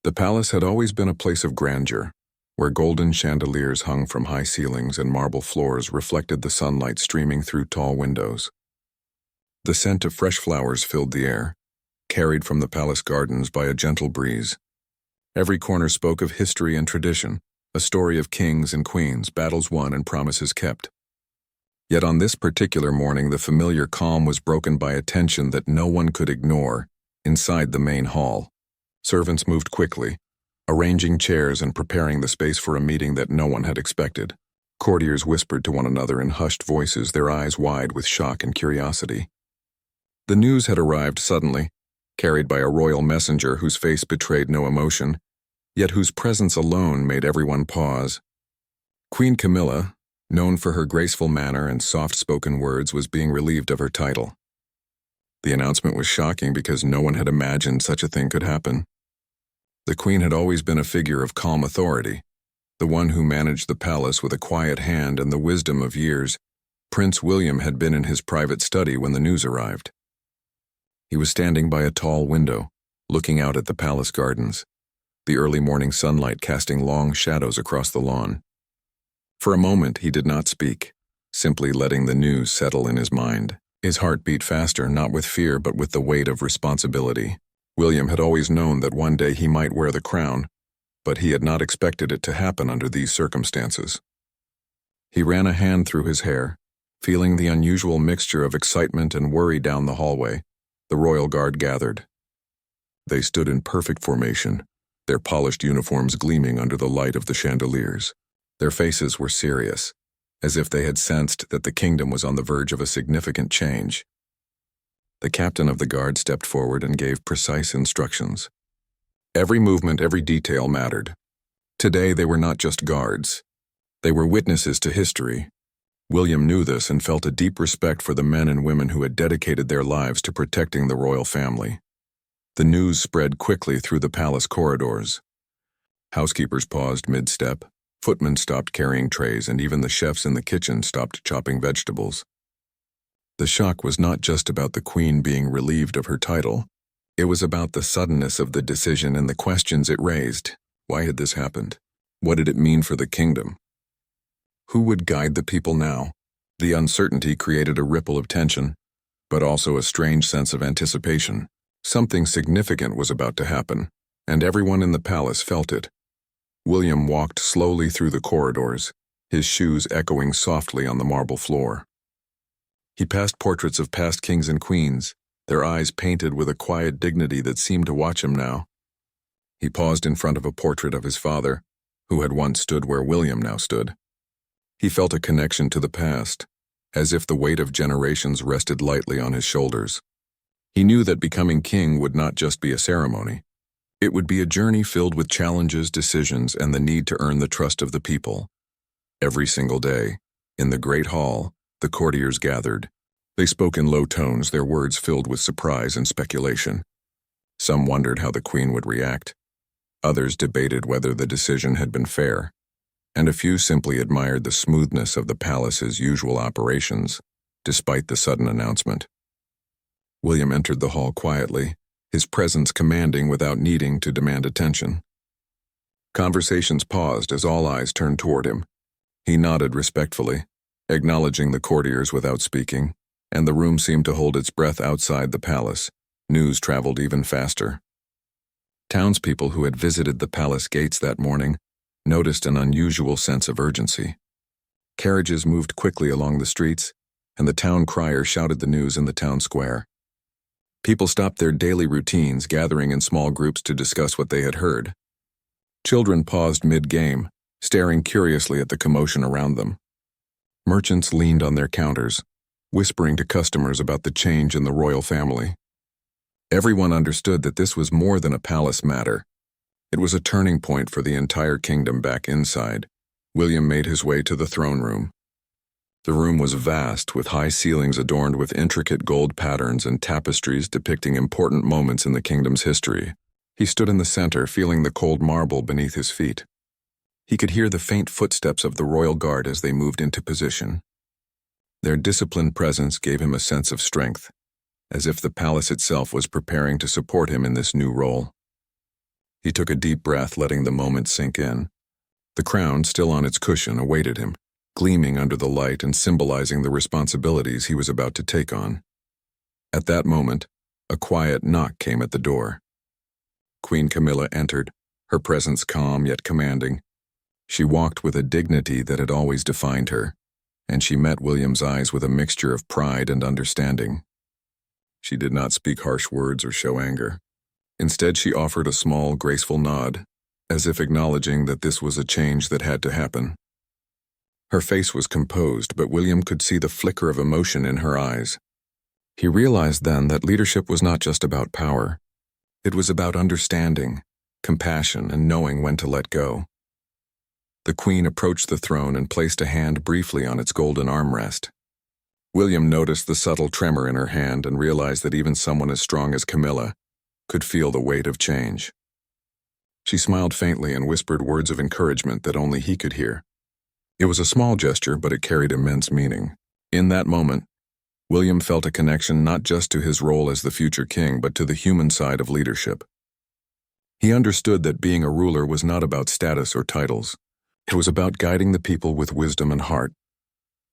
The palace had always been a place of grandeur, where golden chandeliers hung from high ceilings and marble floors reflected the sunlight streaming through tall windows. The scent of fresh flowers filled the air, carried from the palace gardens by a gentle breeze. Every corner spoke of history and tradition, a story of kings and queens, battles won and promises kept. Yet on this particular morning, the familiar calm was broken by a tension that no one could ignore. Inside the main hall, servants moved quickly, arranging chairs and preparing the space for a meeting that no one had expected. Courtiers whispered to one another in hushed voices, their eyes wide with shock and curiosity. The news had arrived suddenly, carried by a royal messenger whose face betrayed no emotion, yet whose presence alone made everyone pause. Queen Camilla, known for her graceful manner and soft-spoken words, was being relieved of her title. The announcement was shocking because no one had imagined such a thing could happen. The queen had always been a figure of calm authority, the one who managed the palace with a quiet hand and the wisdom of years. Prince William had been in his private study when the news arrived. He was standing by a tall window, looking out at the palace gardens, the early morning sunlight casting long shadows across the lawn. For a moment he did not speak, simply letting the news settle in his mind. His heart beat faster, not with fear but with the weight of responsibility. William had always known that one day he might wear the crown, but he had not expected it to happen under these circumstances. He ran a hand through his hair, feeling the unusual mixture of excitement and worry down the hallway. The royal guard gathered. They stood in perfect formation, their polished uniforms gleaming under the light of the chandeliers. Their faces were serious, as if they had sensed that the kingdom was on the verge of a significant change. The captain of the guard stepped forward and gave precise instructions. Every movement, every detail mattered. Today they were not just guards. They were witnesses to history. William knew this and felt a deep respect for the men and women who had dedicated their lives to protecting the royal family. The news spread quickly through the palace corridors. Housekeepers paused mid-step, footmen stopped carrying trays, and even the chefs in the kitchen stopped chopping vegetables. The shock was not just about the queen being relieved of her title. It was about the suddenness of the decision and the questions it raised. Why had this happened? What did it mean for the kingdom? Who would guide the people now? The uncertainty created a ripple of tension, but also a strange sense of anticipation. Something significant was about to happen, and everyone in the palace felt it. William walked slowly through the corridors, his shoes echoing softly on the marble floor. He passed portraits of past kings and queens, their eyes painted with a quiet dignity that seemed to watch him now. He paused in front of a portrait of his father, who had once stood where William now stood. He felt a connection to the past, as if the weight of generations rested lightly on his shoulders. He knew that becoming king would not just be a ceremony. It would be a journey filled with challenges, decisions, and the need to earn the trust of the people. Every single day, in the great hall, the courtiers gathered. They spoke in low tones, their words filled with surprise and speculation. Some wondered how the queen would react. Others debated whether the decision had been fair. And a few simply admired the smoothness of the palace's usual operations, despite the sudden announcement. William entered the hall quietly, his presence commanding without needing to demand attention. Conversations paused as all eyes turned toward him. He nodded respectfully, acknowledging the courtiers without speaking, and the room seemed to hold its breath outside the palace. News traveled even faster. Townspeople who had visited the palace gates that morning noticed an unusual sense of urgency. Carriages moved quickly along the streets, and the town crier shouted the news in the town square. People stopped their daily routines, gathering in small groups to discuss what they had heard. Children paused mid-game, staring curiously at the commotion around them. Merchants leaned on their counters, whispering to customers about the change in the royal family. Everyone understood that this was more than a palace matter. It was a turning point for the entire kingdom. Back inside, William made his way to the throne room. The room was vast, with high ceilings adorned with intricate gold patterns and tapestries depicting important moments in the kingdom's history. He stood in the center, feeling the cold marble beneath his feet. He could hear the faint footsteps of the royal guard as they moved into position. Their disciplined presence gave him a sense of strength, as if the palace itself was preparing to support him in this new role. He took a deep breath, letting the moment sink in. The crown, still on its cushion, awaited him, gleaming under the light and symbolizing the responsibilities he was about to take on. At that moment, a quiet knock came at the door. Queen Camilla entered, her presence calm yet commanding. She walked with a dignity that had always defined her, and she met William's eyes with a mixture of pride and understanding. She did not speak harsh words or show anger. Instead, she offered a small, graceful nod, as if acknowledging that this was a change that had to happen. Her face was composed, but William could see the flicker of emotion in her eyes. He realized then that leadership was not just about power. It was about understanding, compassion, and knowing when to let go. The queen approached the throne and placed a hand briefly on its golden armrest. William noticed the subtle tremor in her hand and realized that even someone as strong as Camilla could feel the weight of change. She smiled faintly and whispered words of encouragement that only he could hear. It was a small gesture, but it carried immense meaning. In that moment, William felt a connection not just to his role as the future king, but to the human side of leadership. He understood that being a ruler was not about status or titles. It was about guiding the people with wisdom and heart.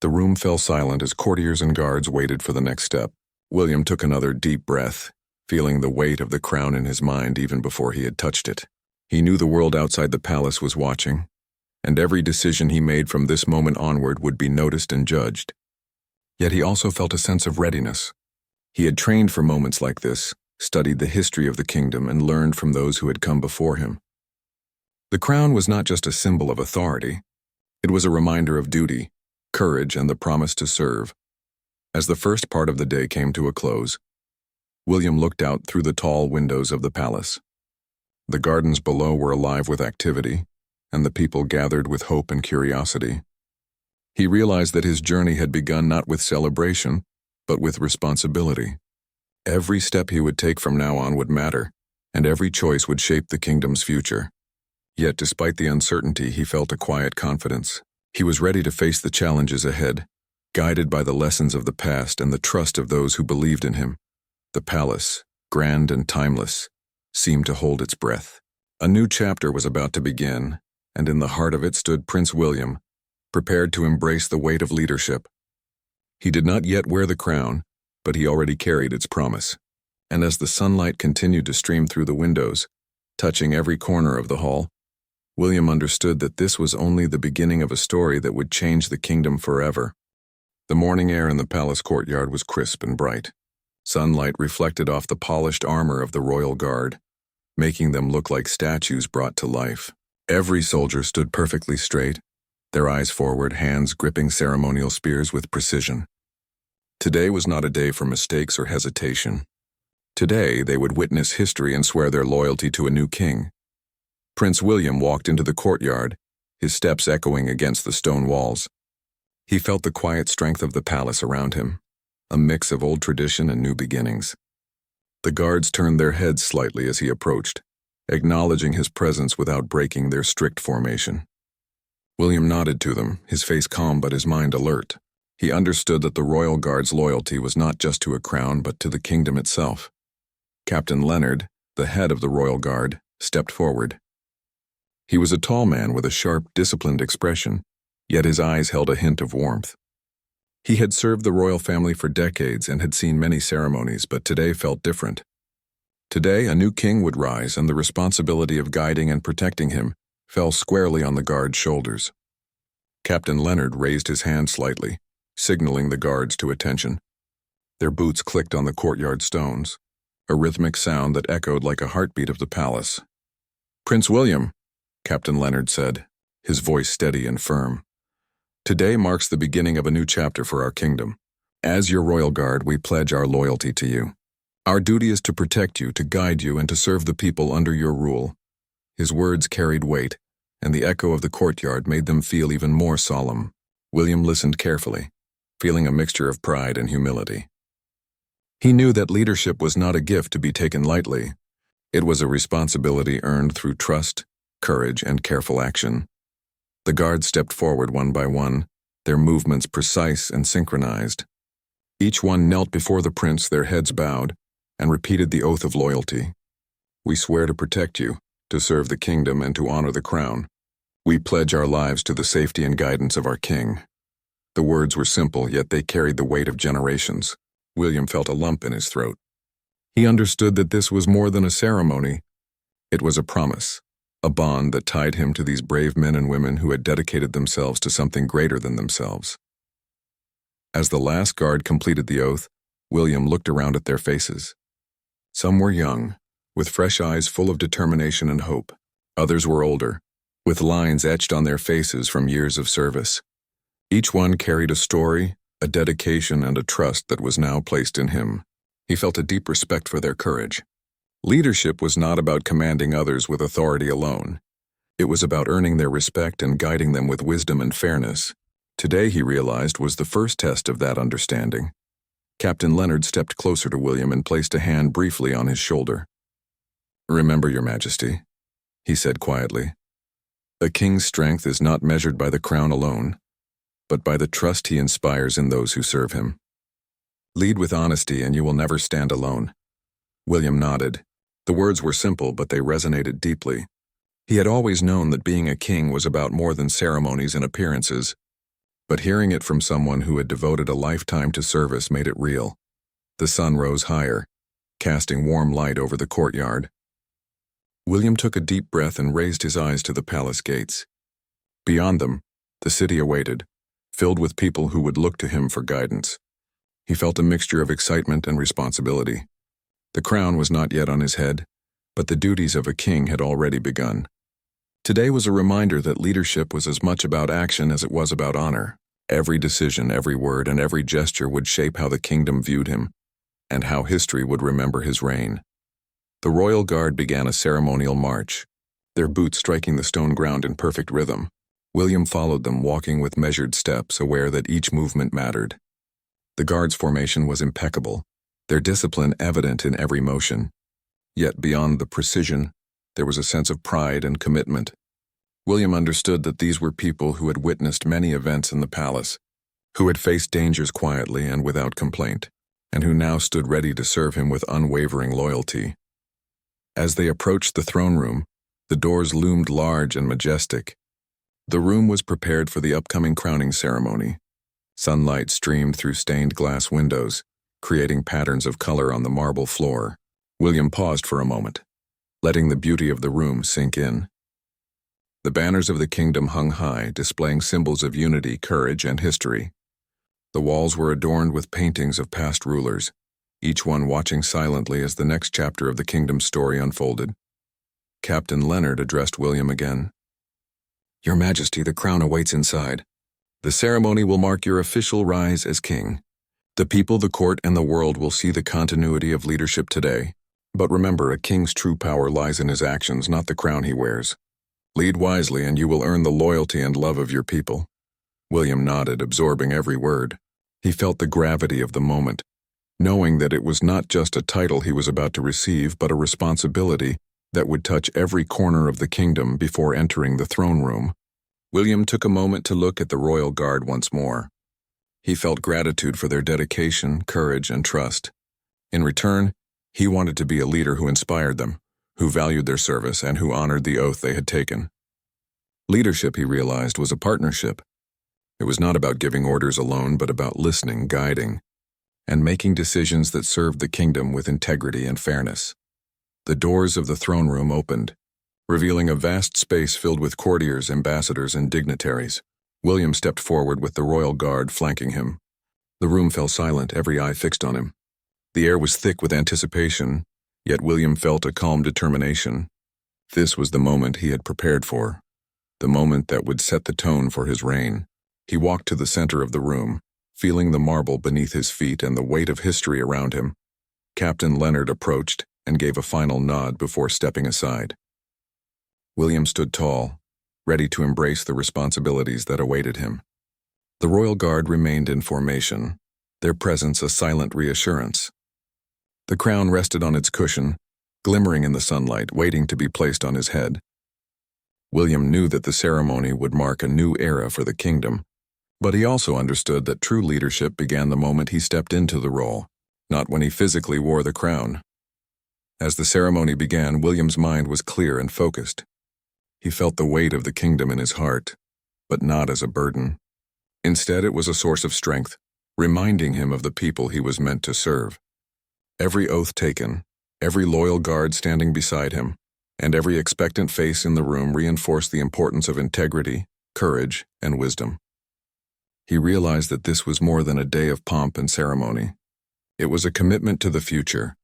The room fell silent as courtiers and guards waited for the next step. William took another deep breath, feeling the weight of the crown in his mind even before he had touched it. He knew the world outside the palace was watching, and every decision he made from this moment onward would be noticed and judged. Yet he also felt a sense of readiness. He had trained for moments like this, studied the history of the kingdom, and learned from those who had come before him. The crown was not just a symbol of authority. It was a reminder of duty, courage, and the promise to serve. As the first part of the day came to a close, William looked out through the tall windows of the palace. The gardens below were alive with activity, and the people gathered with hope and curiosity. He realized that his journey had begun not with celebration, but with responsibility. Every step he would take from now on would matter, and every choice would shape the kingdom's future. Yet despite the uncertainty, he felt a quiet confidence. He was ready to face the challenges ahead, guided by the lessons of the past and the trust of those who believed in him. The palace, grand and timeless, seemed to hold its breath. A new chapter was about to begin, and in the heart of it stood Prince William, prepared to embrace the weight of leadership. He did not yet wear the crown, but he already carried its promise. And as the sunlight continued to stream through the windows, touching every corner of the hall, William understood that this was only the beginning of a story that would change the kingdom forever. The morning air in the palace courtyard was crisp and bright. Sunlight reflected off the polished armor of the royal guard, making them look like statues brought to life. Every soldier stood perfectly straight, their eyes forward, hands gripping ceremonial spears with precision. Today was not a day for mistakes or hesitation. Today, they would witness history and swear their loyalty to a new king. Prince William walked into the courtyard, his steps echoing against the stone walls. He felt the quiet strength of the palace around him, a mix of old tradition and new beginnings. The guards turned their heads slightly as he approached, acknowledging his presence without breaking their strict formation. William nodded to them, his face calm but his mind alert. He understood that the royal guard's loyalty was not just to a crown but to the kingdom itself. Captain Leonard, the head of the royal guard, stepped forward. He was a tall man with a sharp, disciplined expression, yet his eyes held a hint of warmth. He had served the royal family for decades and had seen many ceremonies, but today felt different. Today, a new king would rise, and the responsibility of guiding and protecting him fell squarely on the guard's shoulders. Captain Leonard raised his hand slightly, signaling the guards to attention. Their boots clicked on the courtyard stones, a rhythmic sound that echoed like a heartbeat of the palace. "Prince William," Captain Leonard said, his voice steady and firm. "Today marks the beginning of a new chapter for our kingdom. As your royal guard, we pledge our loyalty to you. Our duty is to protect you, to guide you, and to serve the people under your rule." His words carried weight, and the echo of the courtyard made them feel even more solemn. William listened carefully, feeling a mixture of pride and humility. He knew that leadership was not a gift to be taken lightly. It was a responsibility earned through trust, courage, and careful action. The guards stepped forward one by one, their movements precise and synchronized. Each one knelt before the prince, their heads bowed, and repeated the oath of loyalty. "We swear to protect you, to serve the kingdom and to honor the crown. We pledge our lives to the safety and guidance of our king." The words were simple, yet they carried the weight of generations. William felt a lump in his throat. He understood that this was more than a ceremony. It was a promise, a bond that tied him to these brave men and women who had dedicated themselves to something greater than themselves. As the last guard completed the oath, William looked around at their faces. Some were young, with fresh eyes full of determination and hope. Others were older, with lines etched on their faces from years of service. Each one carried a story, a dedication, and a trust that was now placed in him. He felt a deep respect for their courage. Leadership was not about commanding others with authority alone. It was about earning their respect and guiding them with wisdom and fairness. Today, he realized, was the first test of that understanding. Captain Leonard stepped closer to William and placed a hand briefly on his shoulder. "Remember, Your Majesty," he said quietly. "A king's strength is not measured by the crown alone, but by the trust he inspires in those who serve him. Lead with honesty and you will never stand alone." William nodded. The words were simple, but they resonated deeply. He had always known that being a king was about more than ceremonies and appearances, but hearing it from someone who had devoted a lifetime to service made it real. The sun rose higher, casting warm light over the courtyard. William took a deep breath and raised his eyes to the palace gates. Beyond them, the city awaited, filled with people who would look to him for guidance. He felt a mixture of excitement and responsibility. The crown was not yet on his head, but the duties of a king had already begun. Today was a reminder that leadership was as much about action as it was about honor. Every decision, every word, and every gesture would shape how the kingdom viewed him, and how history would remember his reign. The royal guard began a ceremonial march, their boots striking the stone ground in perfect rhythm. William followed them, walking with measured steps, aware that each movement mattered. The guard's formation was impeccable, their discipline evident in every motion. Yet beyond the precision, there was a sense of pride and commitment. William understood that these were people who had witnessed many events in the palace, who had faced dangers quietly and without complaint, and who now stood ready to serve him with unwavering loyalty. As they approached the throne room, the doors loomed large and majestic. The room was prepared for the upcoming crowning ceremony. Sunlight streamed through stained glass windows, creating patterns of color on the marble floor. William paused for a moment, letting the beauty of the room sink in. The banners of the kingdom hung high, displaying symbols of unity, courage, and history. The walls were adorned with paintings of past rulers, each one watching silently as the next chapter of the kingdom's story unfolded. Captain Leonard addressed William again. "Your Majesty, the crown awaits inside. The ceremony will mark your official rise as king. The people, the court, and the world will see the continuity of leadership today. But remember, a king's true power lies in his actions, not the crown he wears. Lead wisely, and you will earn the loyalty and love of your people." William nodded, absorbing every word. He felt the gravity of the moment, knowing that it was not just a title he was about to receive, but a responsibility that would touch every corner of the kingdom before entering the throne room. William took a moment to look at the royal guard once more. He felt gratitude for their dedication, courage, and trust. In return, he wanted to be a leader who inspired them, who valued their service, and who honored the oath they had taken. Leadership, he realized, was a partnership. It was not about giving orders alone, but about listening, guiding, and making decisions that served the kingdom with integrity and fairness. The doors of the throne room opened, revealing a vast space filled with courtiers, ambassadors, and dignitaries. William stepped forward with the royal guard flanking him. The room fell silent, every eye fixed on him. The air was thick with anticipation, yet William felt a calm determination. This was the moment he had prepared for, the moment that would set the tone for his reign. He walked to the center of the room, feeling the marble beneath his feet and the weight of history around him. Captain Leonard approached and gave a final nod before stepping aside. William stood tall, ready to embrace the responsibilities that awaited him. The royal guard remained in formation, their presence a silent reassurance. The crown rested on its cushion, glimmering in the sunlight, waiting to be placed on his head. William knew that the ceremony would mark a new era for the kingdom, but he also understood that true leadership began the moment he stepped into the role, not when he physically wore the crown. As the ceremony began, William's mind was clear and focused. He felt the weight of the kingdom in his heart, but not as a burden. Instead, it was a source of strength, reminding him of the people he was meant to serve. Every oath taken, every loyal guard standing beside him, and every expectant face in the room reinforced the importance of integrity, courage, and wisdom. He realized that this was more than a day of pomp and ceremony. It was a commitment to the future,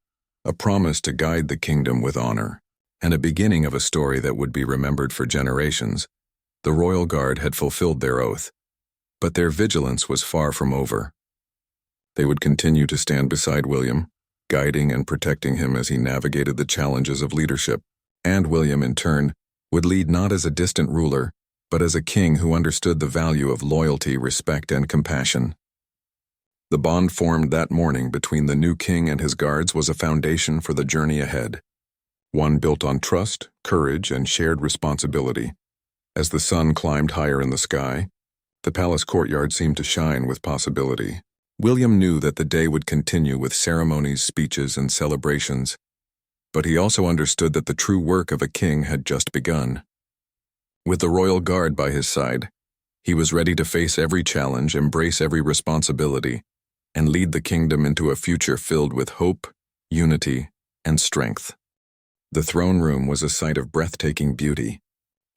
a promise to guide the kingdom with honor, and a beginning of a story that would be remembered for generations. The royal guard had fulfilled their oath, but their vigilance was far from over. They would continue to stand beside William, guiding and protecting him as he navigated the challenges of leadership, and William, in turn, would lead not as a distant ruler, but as a king who understood the value of loyalty, respect, and compassion. The bond formed that morning between the new king and his guards was a foundation for the journey ahead, one built on trust, courage, and shared responsibility. As the sun climbed higher in the sky, the palace courtyard seemed to shine with possibility. William knew that the day would continue with ceremonies, speeches, and celebrations, but he also understood that the true work of a king had just begun. With the royal guard by his side, he was ready to face every challenge, embrace every responsibility, and lead the kingdom into a future filled with hope, unity, and strength. The throne room was a sight of breathtaking beauty.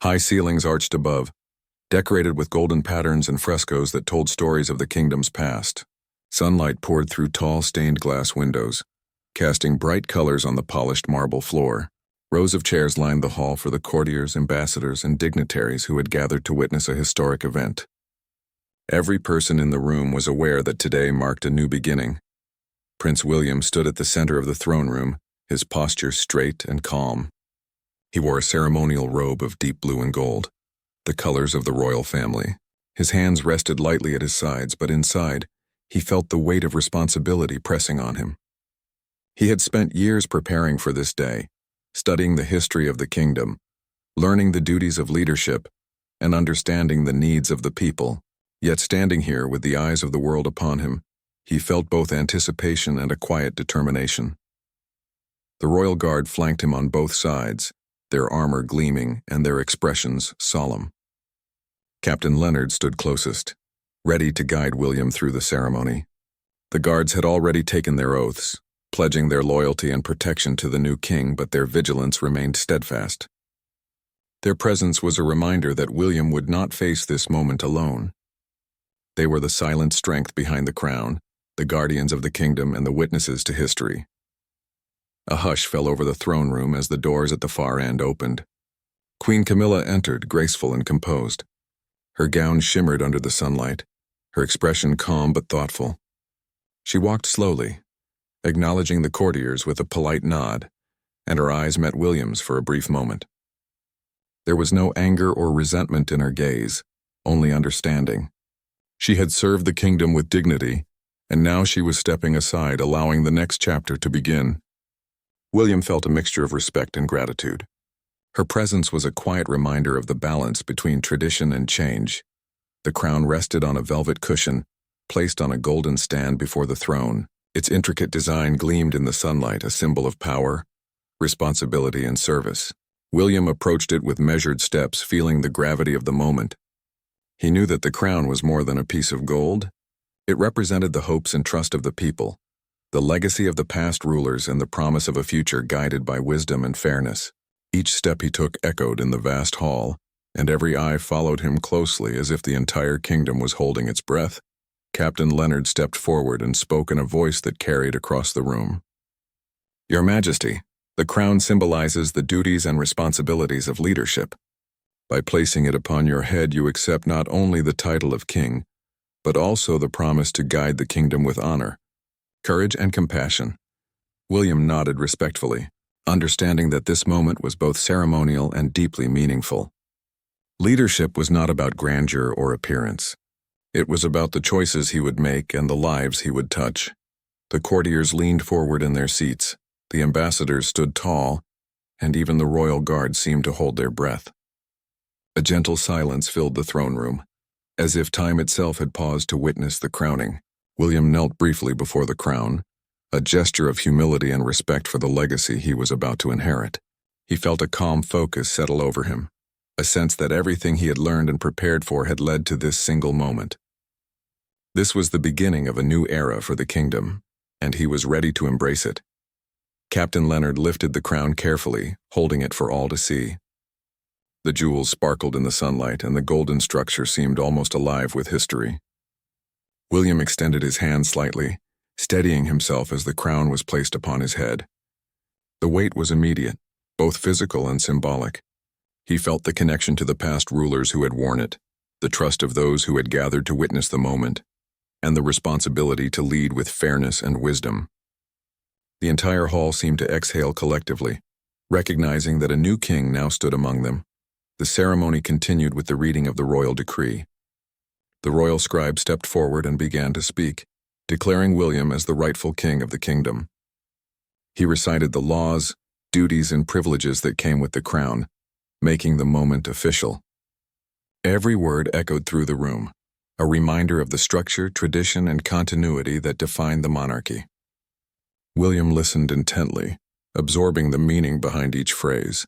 High ceilings arched above, decorated with golden patterns and frescoes that told stories of the kingdom's past. Sunlight poured through tall stained glass windows, casting bright colors on the polished marble floor. Rows of chairs lined the hall for the courtiers, ambassadors, and dignitaries who had gathered to witness a historic event. Every person in the room was aware that today marked a new beginning. Prince William stood at the center of the throne room, his posture straight and calm. He wore a ceremonial robe of deep blue and gold, the colors of the royal family. His hands rested lightly at his sides, but inside, he felt the weight of responsibility pressing on him. He had spent years preparing for this day, studying the history of the kingdom, learning the duties of leadership, and understanding the needs of the people. Yet standing here with the eyes of the world upon him, he felt both anticipation and a quiet determination. The royal guard flanked him on both sides, their armor gleaming and their expressions solemn. Captain Leonard stood closest, ready to guide William through the ceremony. The guards had already taken their oaths, pledging their loyalty and protection to the new king, but their vigilance remained steadfast. Their presence was a reminder that William would not face this moment alone. They were the silent strength behind the crown, the guardians of the kingdom and the witnesses to history. A hush fell over the throne room as the doors at the far end opened. Queen Camilla entered, graceful and composed. Her gown shimmered under the sunlight, her expression calm but thoughtful. She walked slowly, acknowledging the courtiers with a polite nod, and her eyes met William's for a brief moment. There was no anger or resentment in her gaze, only understanding. She had served the kingdom with dignity, and now she was stepping aside, allowing the next chapter to begin. William felt a mixture of respect and gratitude. Her presence was a quiet reminder of the balance between tradition and change. The crown rested on a velvet cushion, placed on a golden stand before the throne. Its intricate design gleamed in the sunlight, a symbol of power, responsibility, and service. William approached it with measured steps, feeling the gravity of the moment. He knew that the crown was more than a piece of gold. It represented the hopes and trust of the people, the legacy of the past rulers, and the promise of a future guided by wisdom and fairness. Each step he took echoed in the vast hall, and every eye followed him closely as if the entire kingdom was holding its breath. Captain Leonard stepped forward and spoke in a voice that carried across the room. "Your Majesty, the crown symbolizes the duties and responsibilities of leadership. By placing it upon your head, you accept not only the title of king, but also the promise to guide the kingdom with honor, courage, and compassion." William nodded respectfully, understanding that this moment was both ceremonial and deeply meaningful. Leadership was not about grandeur or appearance. It was about the choices he would make and the lives he would touch. The courtiers leaned forward in their seats, the ambassadors stood tall, and even the royal guard seemed to hold their breath. A gentle silence filled the throne room, as if time itself had paused to witness the crowning. William knelt briefly before the crown, a gesture of humility and respect for the legacy he was about to inherit. He felt a calm focus settle over him, a sense that everything he had learned and prepared for had led to this single moment. This was the beginning of a new era for the kingdom, and he was ready to embrace it. Captain Leonard lifted the crown carefully, holding it for all to see. The jewels sparkled in the sunlight, and the golden structure seemed almost alive with history. William extended his hand slightly, steadying himself as the crown was placed upon his head. The weight was immediate, both physical and symbolic. He felt the connection to the past rulers who had worn it, the trust of those who had gathered to witness the moment, and the responsibility to lead with fairness and wisdom. The entire hall seemed to exhale collectively, recognizing that a new king now stood among them. The ceremony continued with the reading of the royal decree. The royal scribe stepped forward and began to speak, declaring William as the rightful king of the kingdom. He recited the laws, duties, and privileges that came with the crown, making the moment official. Every word echoed through the room, a reminder of the structure, tradition, and continuity that defined the monarchy. William listened intently, absorbing the meaning behind each phrase,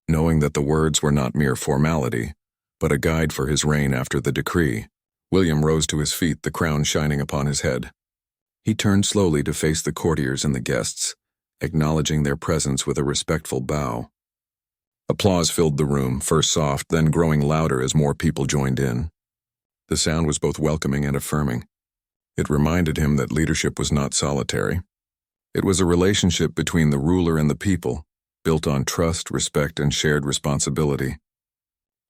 knowing that the words were not mere formality, but a guide for his reign after the decree. William rose to his feet, the crown shining upon his head. He turned slowly to face the courtiers and the guests, acknowledging their presence with a respectful bow. Applause filled the room, first soft, then growing louder as more people joined in. The sound was both welcoming and affirming. It reminded him that leadership was not solitary. It was a relationship between the ruler and the people, built on trust, respect, and shared responsibility.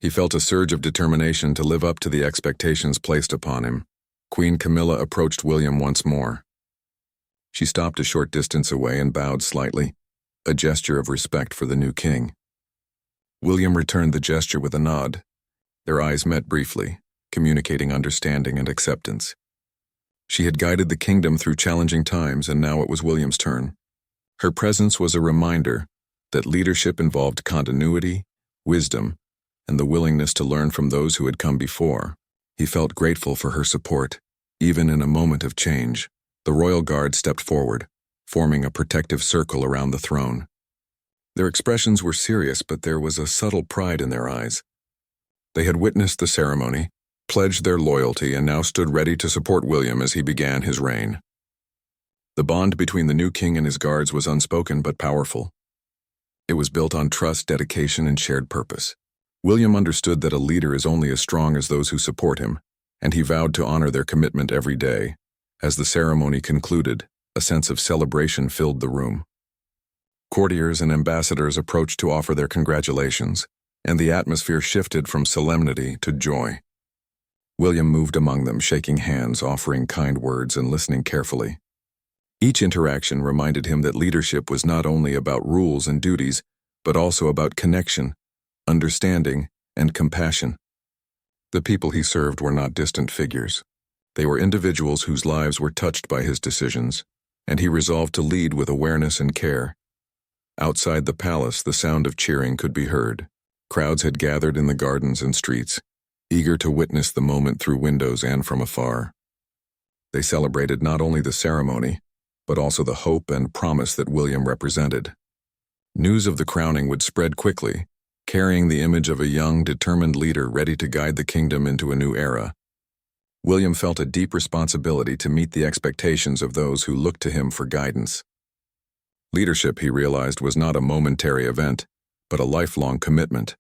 He felt a surge of determination to live up to the expectations placed upon him. Queen Camilla approached William once more. She stopped a short distance away and bowed slightly, a gesture of respect for the new king. William returned the gesture with a nod. Their eyes met briefly, communicating understanding and acceptance. She had guided the kingdom through challenging times, and now it was William's turn. Her presence was a reminder that leadership involved continuity, wisdom, and the willingness to learn from those who had come before. He felt grateful for her support. Even in a moment of change, the royal guard stepped forward, forming a protective circle around the throne. Their expressions were serious, but there was a subtle pride in their eyes. They had witnessed the ceremony, pledged their loyalty, and now stood ready to support William as he began his reign. The bond between the new king and his guards was unspoken but powerful. It was built on trust, dedication, and shared purpose. William understood that a leader is only as strong as those who support him, and he vowed to honor their commitment every day. As the ceremony concluded, a sense of celebration filled the room. Courtiers and ambassadors approached to offer their congratulations, and the atmosphere shifted from solemnity to joy. William moved among them, shaking hands, offering kind words, and listening carefully. Each interaction reminded him that leadership was not only about rules and duties, but also about connection, understanding, and compassion. The people he served were not distant figures. They were individuals whose lives were touched by his decisions, and he resolved to lead with awareness and care. Outside the palace, the sound of cheering could be heard. Crowds had gathered in the gardens and streets, eager to witness the moment through windows and from afar. They celebrated not only the ceremony, but also the hope and promise that William represented. News of the crowning would spread quickly, carrying the image of a young, determined leader ready to guide the kingdom into a new era. William felt a deep responsibility to meet the expectations of those who looked to him for guidance. Leadership, he realized, was not a momentary event, but a lifelong commitment.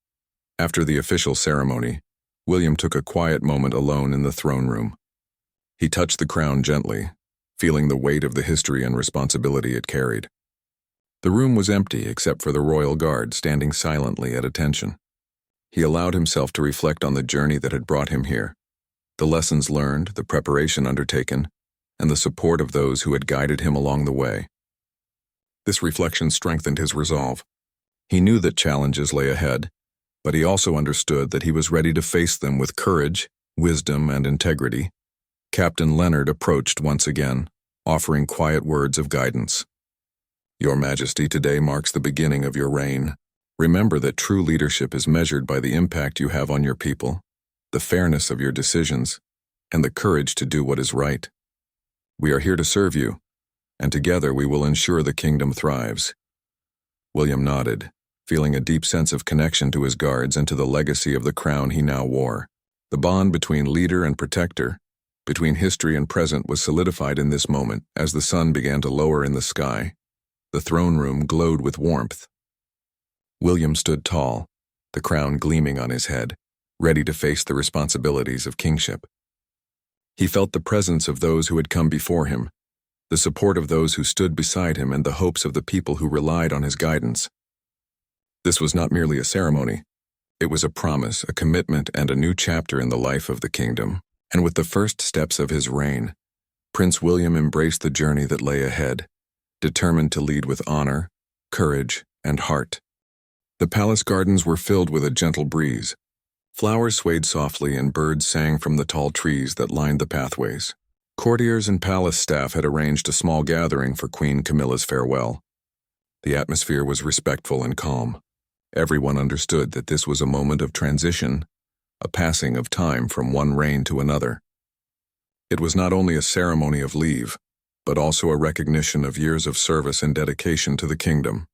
After the official ceremony, William took a quiet moment alone in the throne room. He touched the crown gently, feeling the weight of the history and responsibility it carried. The room was empty except for the royal guard standing silently at attention. He allowed himself to reflect on the journey that had brought him here, the lessons learned, the preparation undertaken, and the support of those who had guided him along the way. This reflection strengthened his resolve. He knew that challenges lay ahead, but he also understood that he was ready to face them with courage, wisdom, and integrity. Captain Leonard approached once again, offering quiet words of guidance. "Your Majesty, today marks the beginning of your reign. Remember that true leadership is measured by the impact you have on your people, the fairness of your decisions, and the courage to do what is right. We are here to serve you, and together we will ensure the kingdom thrives." William nodded, feeling a deep sense of connection to his guards and to the legacy of the crown he now wore. The bond between leader and protector, between history and present, was solidified in this moment as the sun began to lower in the sky. The throne room glowed with warmth. William stood tall, the crown gleaming on his head, ready to face the responsibilities of kingship. He felt the presence of those who had come before him, the support of those who stood beside him, and the hopes of the people who relied on his guidance. This was not merely a ceremony. It was a promise, a commitment, and a new chapter in the life of the kingdom. And with the first steps of his reign, Prince William embraced the journey that lay ahead, determined to lead with honor, courage, and heart. The palace gardens were filled with a gentle breeze. Flowers swayed softly and birds sang from the tall trees that lined the pathways. Courtiers and palace staff had arranged a small gathering for Queen Camilla's farewell. The atmosphere was respectful and calm. Everyone understood that this was a moment of transition, a passing of time from one reign to another. It was not only a ceremony of leave, but also a recognition of years of service and dedication to the kingdom.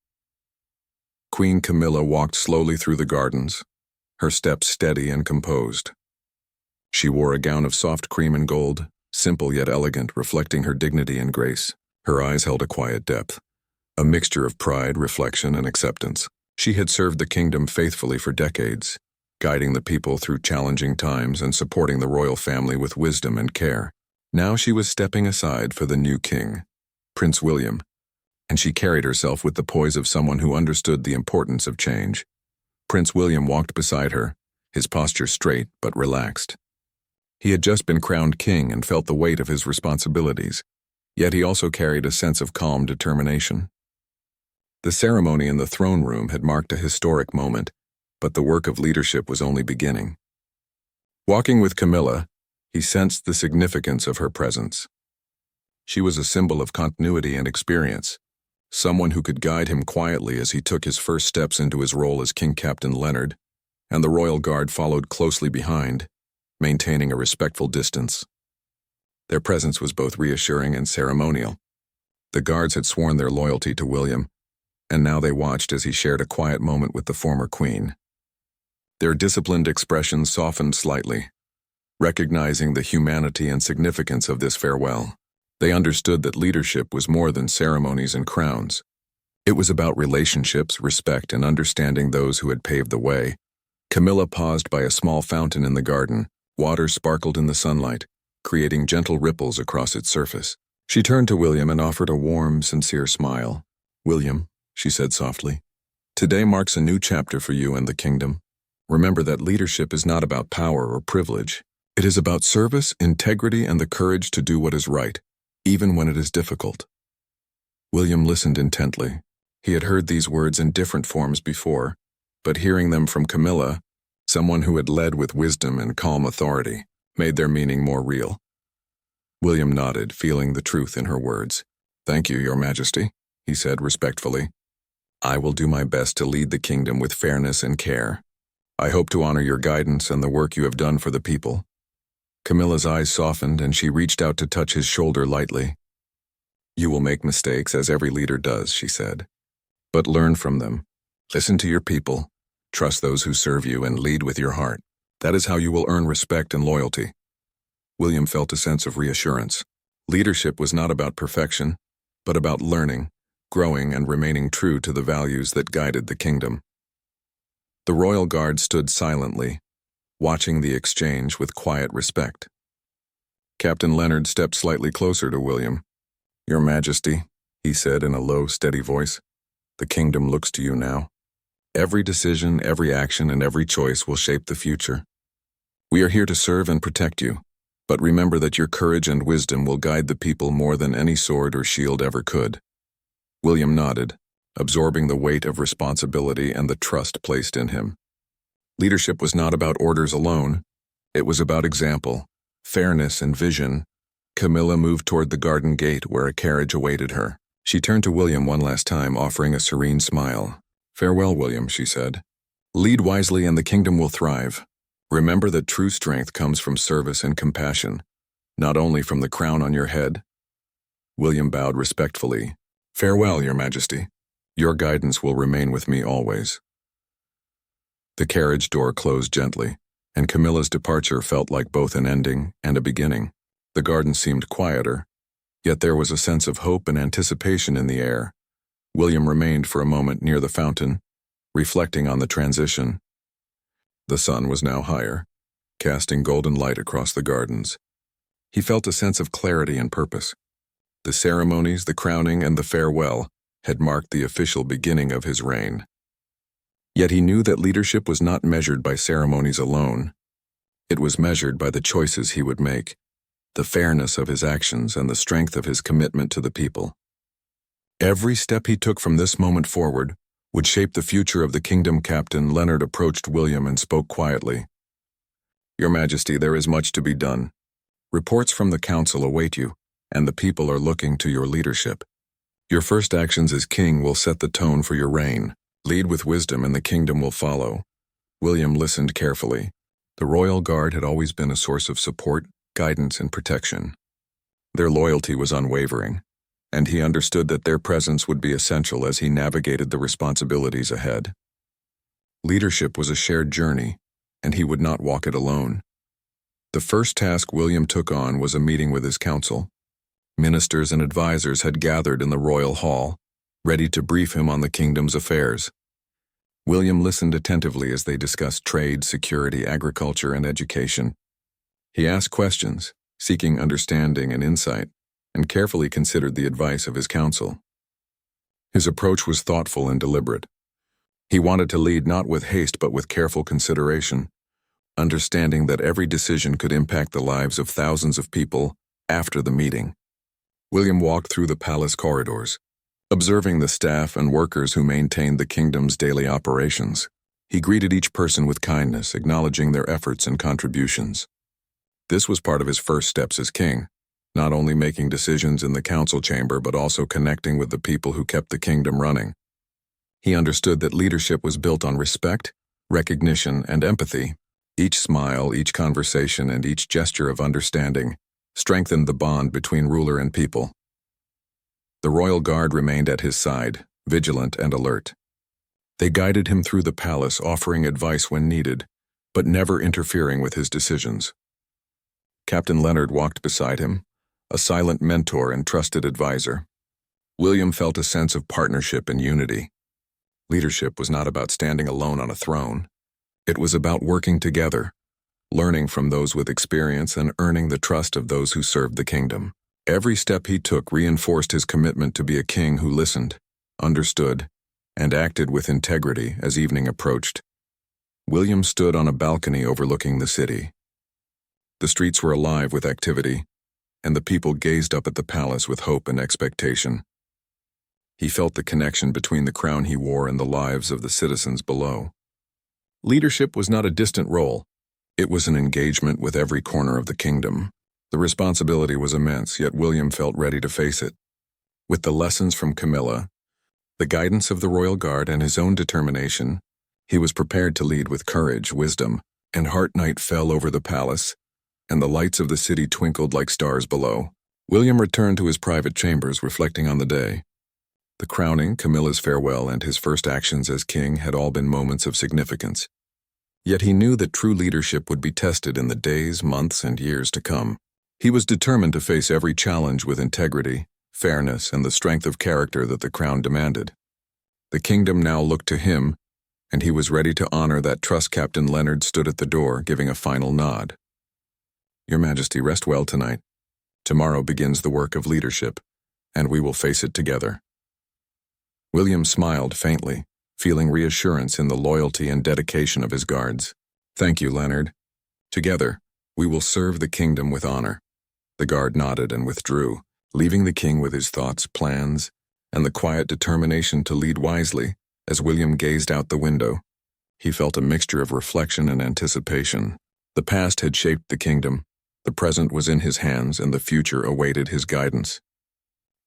Queen Camilla walked slowly through the gardens, her steps steady and composed. She wore a gown of soft cream and gold, simple yet elegant, reflecting her dignity and grace. Her eyes held a quiet depth, a mixture of pride, reflection, and acceptance. She had served the kingdom faithfully for decades, guiding the people through challenging times and supporting the royal family with wisdom and care. Now she was stepping aside for the new king, Prince William, and she carried herself with the poise of someone who understood the importance of change. Prince William walked beside her, his posture straight but relaxed. He had just been crowned king and felt the weight of his responsibilities, yet he also carried a sense of calm determination. The ceremony in the throne room had marked a historic moment, but the work of leadership was only beginning. Walking with Camilla, he sensed the significance of her presence. She was a symbol of continuity and experience, someone who could guide him quietly as he took his first steps into his role as King Captain Leonard, and the royal guard followed closely behind, maintaining a respectful distance. Their presence was both reassuring and ceremonial. The guards had sworn their loyalty to William, and now they watched as he shared a quiet moment with the former queen. Their disciplined expressions softened slightly, recognizing the humanity and significance of this farewell. They understood that leadership was more than ceremonies and crowns. It was about relationships, respect, and understanding those who had paved the way. Camilla paused by a small fountain in the garden. Water sparkled in the sunlight, creating gentle ripples across its surface. She turned to William and offered a warm, sincere smile. "William," she said softly, "today marks a new chapter for you and the kingdom. Remember that leadership is not about power or privilege. It is about service, integrity, and the courage to do what is right, even when it is difficult." William listened intently. He had heard these words in different forms before, but hearing them from Camilla, someone who had led with wisdom and calm authority, made their meaning more real. William nodded, feeling the truth in her words. "Thank you, Your Majesty," he said respectfully. "I will do my best to lead the kingdom with fairness and care. I hope to honor your guidance and the work you have done for the people." Camilla's eyes softened and she reached out to touch his shoulder lightly. "You will make mistakes, as every leader does," she said. "But learn from them. Listen to your people, trust those who serve you, and lead with your heart. That is how you will earn respect and loyalty." William felt a sense of reassurance. Leadership was not about perfection, but about learning, growing, and remaining true to the values that guided the kingdom. The royal guard stood silently, watching the exchange with quiet respect. Captain Leonard stepped slightly closer to William. "Your Majesty," he said in a low, steady voice, "the kingdom looks to you now. Every decision, every action, and every choice will shape the future. We are here to serve and protect you, but remember that your courage and wisdom will guide the people more than any sword or shield ever could." William nodded, absorbing the weight of responsibility and the trust placed in him. Leadership was not about orders alone. It was about example, fairness, and vision. Camilla moved toward the garden gate where a carriage awaited her. She turned to William one last time, offering a serene smile. "Farewell, William," she said. "Lead wisely and the kingdom will thrive. Remember that true strength comes from service and compassion, not only from the crown on your head." William bowed respectfully. "Farewell, Your Majesty. Your guidance will remain with me always." The carriage door closed gently, and Camilla's departure felt like both an ending and a beginning. The garden seemed quieter, yet there was a sense of hope and anticipation in the air. William remained for a moment near the fountain, reflecting on the transition. The sun was now higher, casting golden light across the gardens. He felt a sense of clarity and purpose. The ceremonies, the crowning, and the farewell had marked the official beginning of his reign. Yet he knew that leadership was not measured by ceremonies alone. It was measured by the choices he would make, the fairness of his actions, and the strength of his commitment to the people. Every step he took from this moment forward would shape the future of the kingdom. Captain Leonard approached William and spoke quietly. "Your Majesty, there is much to be done. Reports from the council await you, and the people are looking to your leadership. Your first actions as king will set the tone for your reign. Lead with wisdom and the kingdom will follow." William listened carefully. The royal guard had always been a source of support, guidance, and protection. Their loyalty was unwavering, and he understood that their presence would be essential as he navigated the responsibilities ahead. Leadership was a shared journey, and he would not walk it alone. The first task William took on was a meeting with his council. Ministers and advisors had gathered in the royal hall, ready to brief him on the kingdom's affairs. William listened attentively as they discussed trade, security, agriculture, and education. He asked questions, seeking understanding and insight, and carefully considered the advice of his council. His approach was thoughtful and deliberate. He wanted to lead not with haste but with careful consideration, understanding that every decision could impact the lives of thousands of people after the meeting. William walked through the palace corridors, observing the staff and workers who maintained the kingdom's daily operations. He greeted each person with kindness, acknowledging their efforts and contributions. This was part of his first steps as king, not only making decisions in the council chamber but also connecting with the people who kept the kingdom running. He understood that leadership was built on respect, recognition, and empathy. Each smile, each conversation, and each gesture of understanding strengthened the bond between ruler and people. The royal guard remained at his side, vigilant and alert. They guided him through the palace, offering advice when needed, but never interfering with his decisions. Captain Leonard walked beside him, a silent mentor and trusted advisor. William felt a sense of partnership and unity. Leadership was not about standing alone on a throne. It was about working together, learning from those with experience and earning the trust of those who served the kingdom. Every step he took reinforced his commitment to be a king who listened, understood, and acted with integrity. As evening approached, William stood on a balcony overlooking the city. The streets were alive with activity, and the people gazed up at the palace with hope and expectation. He felt the connection between the crown he wore and the lives of the citizens below. Leadership was not a distant role. It was an engagement with every corner of the kingdom. The responsibility was immense, yet William felt ready to face it. With the lessons from Camilla, the guidance of the royal guard, and his own determination, he was prepared to lead with courage, wisdom, and heart. Night fell over the palace, and the lights of the city twinkled like stars below. William returned to his private chambers, reflecting on the day. The crowning, Camilla's farewell, and his first actions as king had all been moments of significance. Yet he knew that true leadership would be tested in the days, months, and years to come. He was determined to face every challenge with integrity, fairness, and the strength of character that the crown demanded. The kingdom now looked to him, and he was ready to honor that trust. Captain Leonard stood at the door, giving a final nod. "Your Majesty, rest well tonight. Tomorrow begins the work of leadership, and we will face it together." William smiled faintly, feeling reassurance in the loyalty and dedication of his guards. "Thank you, Leonard. Together, we will serve the kingdom with honor." The guard nodded and withdrew, leaving the king with his thoughts, plans, and the quiet determination to lead wisely. As William gazed out the window, he felt a mixture of reflection and anticipation. The past had shaped the kingdom, the present was in his hands, and the future awaited his guidance.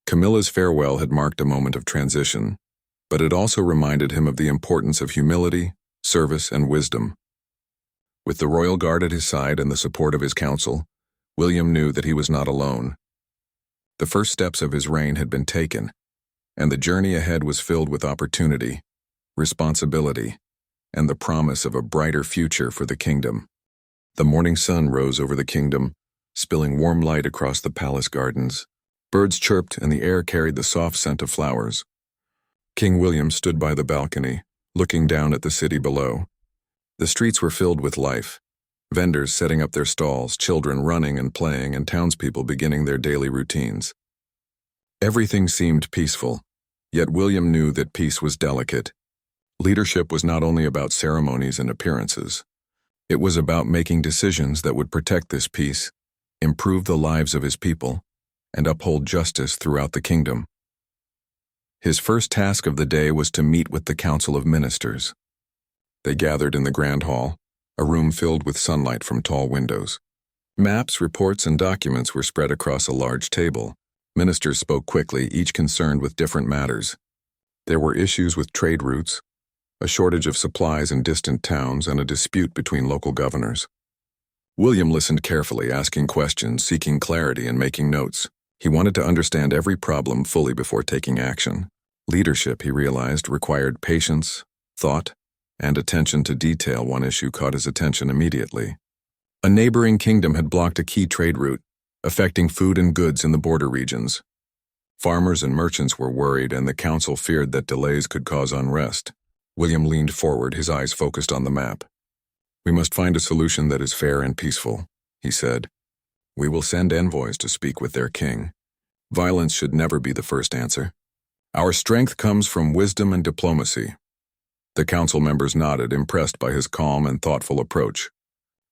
Camilla's farewell had marked a moment of transition, but it also reminded him of the importance of humility, service, and wisdom. With the royal guard at his side and the support of his council, William knew that he was not alone. The first steps of his reign had been taken, and the journey ahead was filled with opportunity, responsibility, and the promise of a brighter future for the kingdom. The morning sun rose over the kingdom, spilling warm light across the palace gardens. Birds chirped and the air carried the soft scent of flowers. King William stood by the balcony, looking down at the city below. The streets were filled with life, vendors setting up their stalls, children running and playing, and townspeople beginning their daily routines. Everything seemed peaceful, yet William knew that peace was delicate. Leadership was not only about ceremonies and appearances. It was about making decisions that would protect this peace, improve the lives of his people, and uphold justice throughout the kingdom. His first task of the day was to meet with the Council of Ministers. They gathered in the Grand Hall, a room filled with sunlight from tall windows. Maps, reports, and documents were spread across a large table. Ministers spoke quickly, each concerned with different matters. There were issues with trade routes, a shortage of supplies in distant towns, and a dispute between local governors. William listened carefully, asking questions, seeking clarity, and making notes. He wanted to understand every problem fully before taking action. Leadership, he realized, required patience, thought, and attention to detail. One issue caught his attention immediately. A neighboring kingdom had blocked a key trade route, affecting food and goods in the border regions. Farmers and merchants were worried, and the council feared that delays could cause unrest. William leaned forward, his eyes focused on the map. "We must find a solution that is fair and peaceful," he said. "We will send envoys to speak with their king. Violence should never be the first answer. Our strength comes from wisdom and diplomacy." The council members nodded, impressed by his calm and thoughtful approach.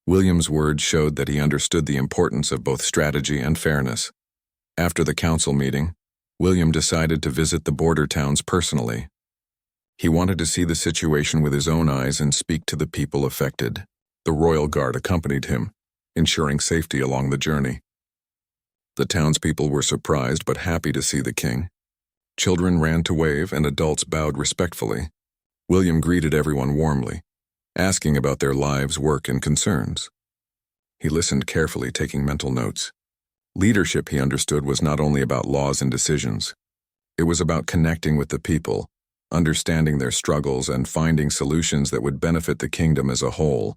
William's words showed that he understood the importance of both strategy and fairness. After the council meeting, William decided to visit the border towns personally. He wanted to see the situation with his own eyes and speak to the people affected. The royal guard accompanied him, ensuring safety along the journey. The townspeople were surprised but happy to see the king. Children ran to wave and adults bowed respectfully. William greeted everyone warmly, asking about their lives, work, and concerns. He listened carefully, taking mental notes. Leadership, he understood, was not only about laws and decisions. It was about connecting with the people, understanding their struggles, and finding solutions that would benefit the kingdom as a whole.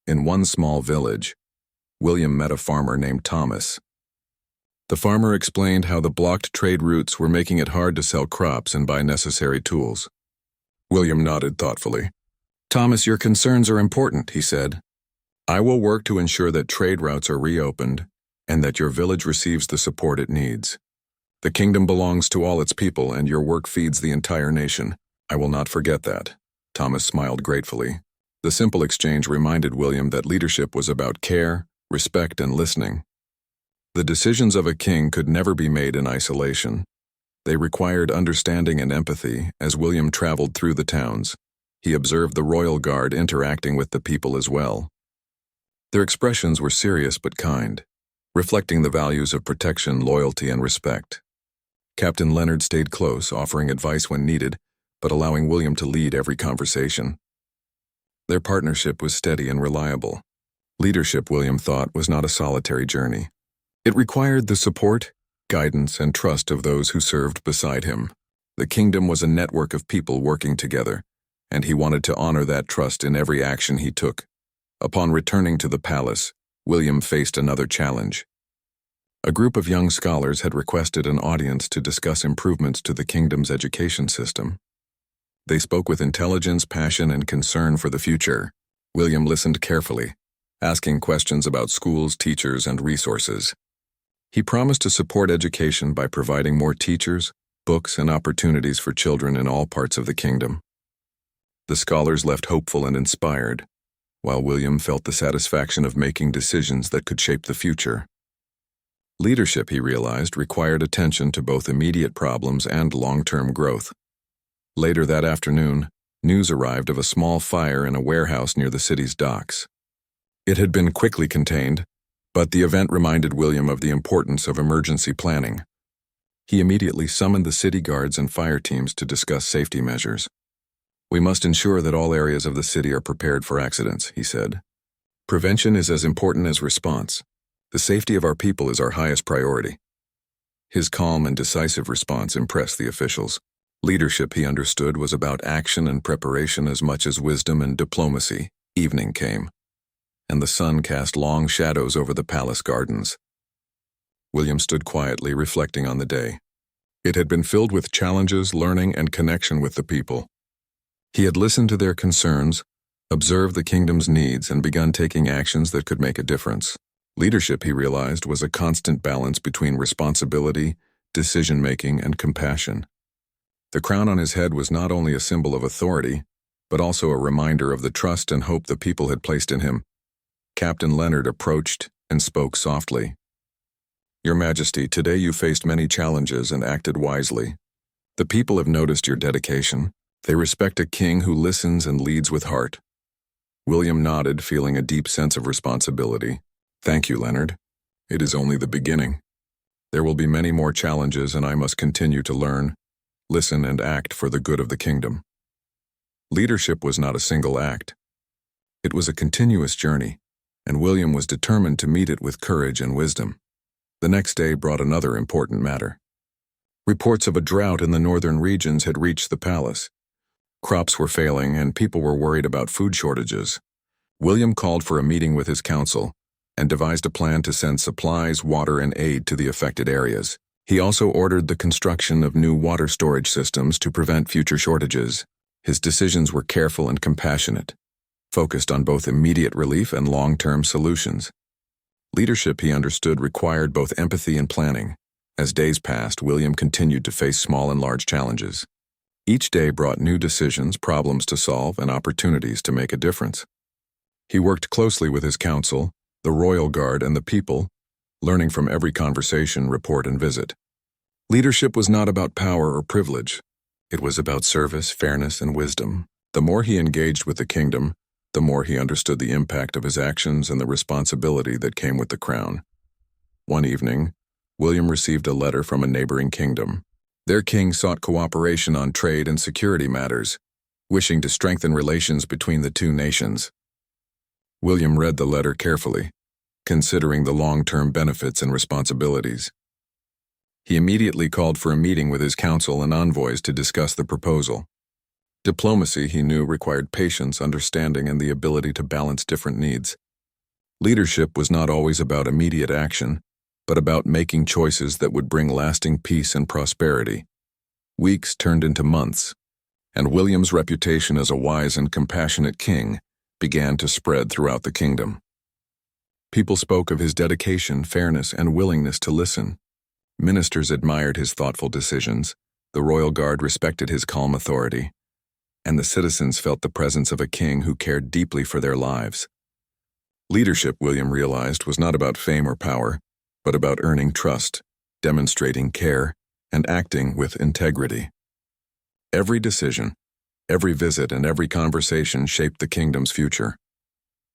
In one small village, William met a farmer named Thomas. The farmer explained how the blocked trade routes were making it hard to sell crops and buy necessary tools. William nodded thoughtfully. "Thomas, your concerns are important," he said. "I will work to ensure that trade routes are reopened and that your village receives the support it needs. The kingdom belongs to all its people, and your work feeds the entire nation. I will not forget that." Thomas smiled gratefully. The simple exchange reminded William that leadership was about care, respect, and listening. The decisions of a king could never be made in isolation. They required understanding and empathy. As William traveled through the towns, he observed the royal guard interacting with the people as well. Their expressions were serious but kind, reflecting the values of protection, loyalty, and respect. Captain Leonard stayed close, offering advice when needed, but allowing William to lead every conversation. Their partnership was steady and reliable. Leadership, William thought, was not a solitary journey. It required the support, guidance, and trust of those who served beside him. The kingdom was a network of people working together, and he wanted to honor that trust in every action he took. Upon returning to the palace, William faced another challenge. A group of young scholars had requested an audience to discuss improvements to the kingdom's education system. They spoke with intelligence, passion, and concern for the future. William listened carefully, asking questions about schools, teachers, and resources. He promised to support education by providing more teachers, books, and opportunities for children in all parts of the kingdom. The scholars left hopeful and inspired, while William felt the satisfaction of making decisions that could shape the future. Leadership, he realized, required attention to both immediate problems and long-term growth. Later that afternoon, news arrived of a small fire in a warehouse near the city's docks. It had been quickly contained, but the event reminded William of the importance of emergency planning. He immediately summoned the city guards and fire teams to discuss safety measures. "We must ensure that all areas of the city are prepared for accidents," he said. "Prevention is as important as response. The safety of our people is our highest priority." His calm and decisive response impressed the officials. Leadership, he understood, was about action and preparation as much as wisdom and diplomacy. Evening came, and the sun cast long shadows over the palace gardens. William stood quietly, reflecting on the day. It had been filled with challenges, learning, and connection with the people. He had listened to their concerns, observed the kingdom's needs, and begun taking actions that could make a difference. Leadership, he realized, was a constant balance between responsibility, decision-making, and compassion. The crown on his head was not only a symbol of authority, but also a reminder of the trust and hope the people had placed in him. Captain Leonard approached and spoke softly. "Your Majesty, today you faced many challenges and acted wisely. The people have noticed your dedication. They respect a king who listens and leads with heart." William nodded, feeling a deep sense of responsibility. "Thank you, Leonard. It is only the beginning. There will be many more challenges, and I must continue to learn, listen, and act for the good of the kingdom." Leadership was not a single act. It was a continuous journey, and William was determined to meet it with courage and wisdom. The next day brought another important matter. Reports of a drought in the northern regions had reached the palace. Crops were failing, and people were worried about food shortages. William called for a meeting with his council and devised a plan to send supplies, water, and aid to the affected areas. He also ordered the construction of new water storage systems to prevent future shortages. His decisions were careful and compassionate, focused on both immediate relief and long-term solutions. Leadership, he understood, required both empathy and planning. As days passed, William continued to face small and large challenges. Each day brought new decisions, problems to solve, and opportunities to make a difference. He worked closely with his council, the royal guard, and the people, learning from every conversation, report, and visit. Leadership was not about power or privilege. It was about service, fairness, and wisdom. The more he engaged with the kingdom, the more he understood the impact of his actions and the responsibility that came with the crown. One evening, William received a letter from a neighboring kingdom. Their king sought cooperation on trade and security matters, wishing to strengthen relations between the two nations. William read the letter carefully, considering the long-term benefits and responsibilities. He immediately called for a meeting with his council and envoys to discuss the proposal. Diplomacy, he knew, required patience, understanding, and the ability to balance different needs. Leadership was not always about immediate action, but about making choices that would bring lasting peace and prosperity. Weeks turned into months, and William's reputation as a wise and compassionate king began to spread throughout the kingdom. People spoke of his dedication, fairness, and willingness to listen. Ministers admired his thoughtful decisions, the royal guard respected his calm authority, and the citizens felt the presence of a king who cared deeply for their lives. Leadership, William realized, was not about fame or power, but about earning trust, demonstrating care, and acting with integrity. Every decision, every visit, and every conversation shaped the kingdom's future.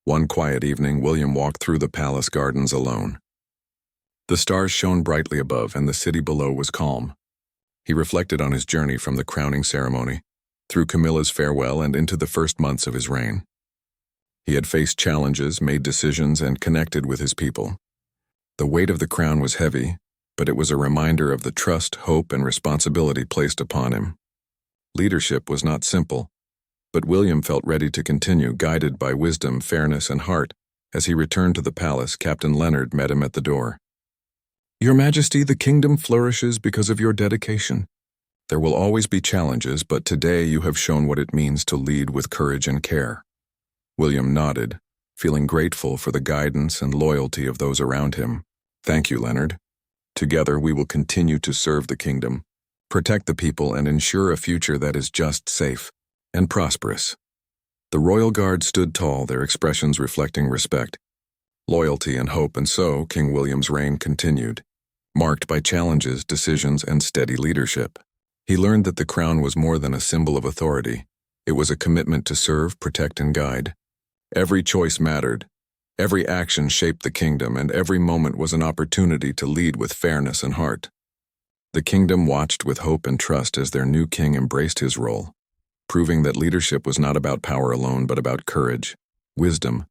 One quiet evening, William walked through the palace gardens alone. The stars shone brightly above, and the city below was calm. He reflected on his journey from the crowning ceremony, through Camilla's farewell, and into the first months of his reign. He had faced challenges, made decisions, and connected with his people. The weight of the crown was heavy, but it was a reminder of the trust, hope, and responsibility placed upon him. Leadership was not simple, but William felt ready to continue, guided by wisdom, fairness, and heart. As he returned to the palace, Captain Leonard met him at the door. "Your Majesty, the kingdom flourishes because of your dedication. There will always be challenges, but today you have shown what it means to lead with courage and care." William nodded, feeling grateful for the guidance and loyalty of those around him. "Thank you, Leonard. Together we will continue to serve the kingdom, protect the people, and ensure a future that is just, safe, and prosperous." The royal guard stood tall, their expressions reflecting respect, loyalty, and hope, and so King William's reign continued, marked by challenges, decisions, and steady leadership. He learned that the crown was more than a symbol of authority. It was a commitment to serve, protect, and guide. Every choice mattered. Every action shaped the kingdom, and every moment was an opportunity to lead with fairness and heart. The kingdom watched with hope and trust as their new king embraced his role, proving that leadership was not about power alone but about courage, wisdom,